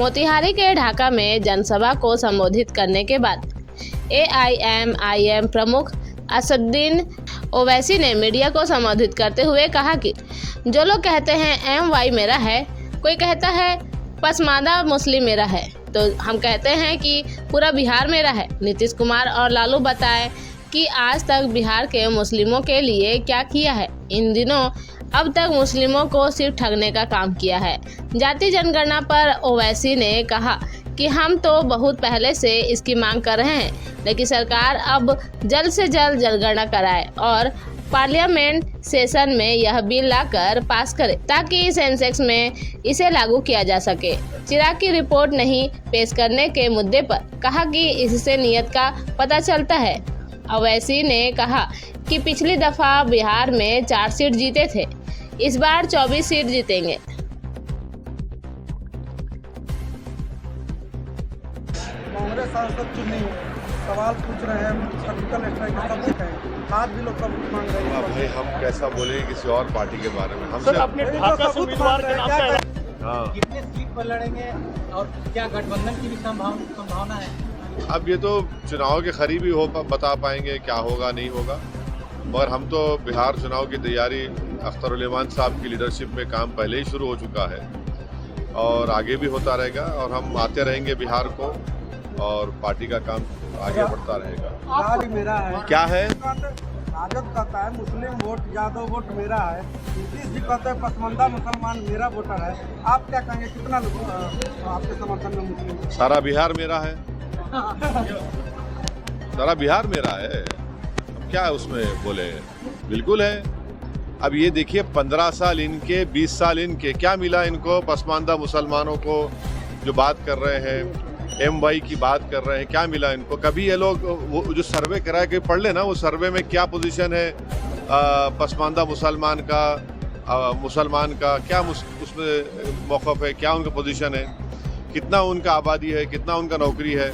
मोतिहारी के ढाका में जनसभा को संबोधित करने के बाद AIMIM प्रमुख असदुद्दीन ओवैसी ने मीडिया को संबोधित करते हुए कहा कि जो लोग कहते हैं MY मेरा है, कोई कहता है पसमानदा मुस्लिम मेरा है, तो हम कहते हैं कि पूरा बिहार मेरा है। नीतीश कुमार और लालू बताएं कि आज तक बिहार के मुस्लिमों के लिए क्या किया है। इन दिनों अब तक मुस्लिमों को सिर्फ ठगने का काम किया है। जाति जनगणना पर ओवैसी ने कहा कि हम तो बहुत पहले से इसकी मांग कर रहे हैं, लेकिन सरकार अब जल्द से जल्द जनगणना कराए और पार्लियामेंट सेशन में यह बिल लाकर पास करे ताकि सेंसेक्स में इसे लागू किया जा सके। चिराग की रिपोर्ट नहीं पेश करने के मुद्दे पर कहा कि इससे नीयत का पता चलता है। ओवैसी ने कहा कि पिछली दफा बिहार में 4 सीट जीते थे, इस बार 24 सीट जीतेंगे। कांग्रेस सांसद चुनी सवाल पूछ रहे हैं, सर्जिकल स्ट्राइक का सबूत है, आज भी लोग सबूत मांग रहे हैं। भाई हम कैसा बोले किसी और पार्टी के बारे में? सर, अपने ढाका से उम्मीदवार के नाम पे कितने सीट पर लड़ेंगे और क्या गठबंधन की भी संभावना है? अब ये तो चुनाव के करीब ही होगा, बता पाएंगे क्या होगा नहीं होगा, मगर हम तो बिहार चुनाव की तैयारी अख्तरुल साहब की लीडरशिप में काम पहले ही शुरू हो चुका है और आगे भी होता रहेगा और हम आते रहेंगे बिहार को और पार्टी का काम आगे बढ़ता रहेगा। राज मेरा है क्या है? राजद कहता है मुस्लिम वोट यादव वोट मेरा है, नीतीश जी कहते हैं पसमानदा मुसलमान मेरा वोटर है। आप क्या कहेंगे, कितना लोग आपके समर्थन में मुस्लिम है? सारा बिहार मेरा है, सारा बिहार मेरा है, अब क्या उसमें बोले? बिल्कुल है। अब ये देखिए 15 साल इनके, 20 साल इनके, क्या मिला इनको? पसमानदा मुसलमानों को जो बात कर रहे हैं, MY की बात कर रहे हैं, क्या मिला इनको? कभी ये लोग वो जो सर्वे कराया कि पढ़ लेना, वो सर्वे में क्या पोजीशन है पसमानदा मुसलमान का क्या उसमें मौक़िफ़ है, क्या उनका पोजीशन है, कितना उनका आबादी है, कितना उनका नौकरी है।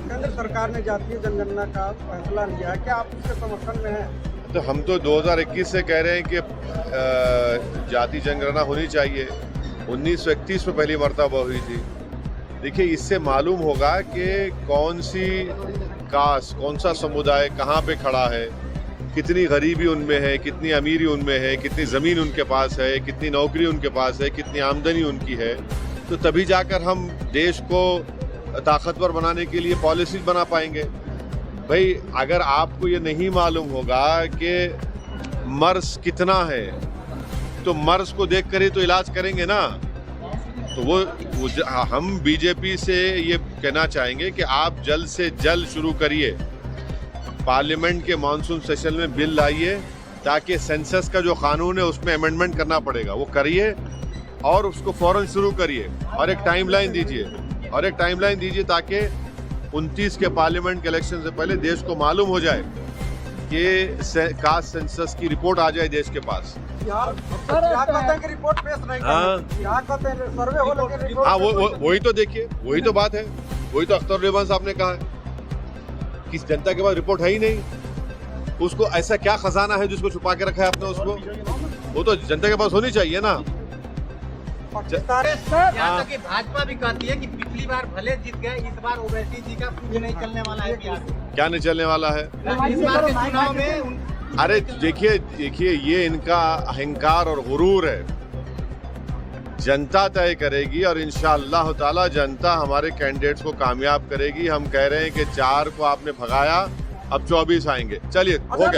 केंद्र सरकार ने जातीय जनगणना का फैसला लिया है, क्या आप उसके समर्थन में हैं? तो हम तो 2021 से कह रहे हैं कि जाति जनगणना होनी चाहिए। 1931 में पहली मर्तबा हुई थी। देखिए, इससे मालूम होगा कि कौन सी कास्ट, कौन सा समुदाय कहाँ पे खड़ा है, कितनी गरीबी उनमें है, कितनी अमीरी उनमें है, कितनी ज़मीन उनके पास है, कितनी नौकरी उनके पास है, कितनी आमदनी उनकी है। तो तभी जाकर हम देश को ताकतवर बनाने के लिए पॉलिसीज बना पाएंगे। भाई, अगर आपको ये नहीं मालूम होगा कि मर्ज कितना है, तो मर्ज को देखकर ही तो इलाज करेंगे ना। तो हम बीजेपी से ये कहना चाहेंगे कि आप जल्द से जल्द शुरू करिए, पार्लियामेंट के मानसून सेशन में बिल लाइए ताकि सेंसस का जो कानून है उसमें अमेंडमेंट करना पड़ेगा, वो करिए और उसको फौरन शुरू करिए और एक टाइमलाइन दीजिए ताकि 29 के पार्लियामेंट के इलेक्शन से पहले देश को मालूम हो जाए कि कास्ट सेंसस की रिपोर्ट आ जाए देश के पास। रिपोर्ट पेश नहीं सर्वे हो लगे। हाँ, वही तो देखिए, वही तो बात है, वही तो अख्तरुल साहब ने कहा है कि जनता के पास रिपोर्ट है ही नहीं। उसको ऐसा क्या खजाना है जिसको छुपा के रखा है आपने उसको? वो तो जनता के पास होनी चाहिए ना। यहाँ तक कि भाजपा भी कहती है कि पिछली बार भले जीत गए, इस बार ओवैसी जी का कुछ नहीं चलने वाला है। क्या नहीं चलने वाला है इस बार के चुनाव में? अरे देखिए, ये इनका अहंकार और गुरूर है। जनता तय करेगी और इंशाअल्लाह ताला जनता हमारे कैंडिडेट्स को कामयाब करेगी। हम कह रहे हैं कि 4 को आपने भगाया, अब 24 आएंगे। चलिए, हो गया।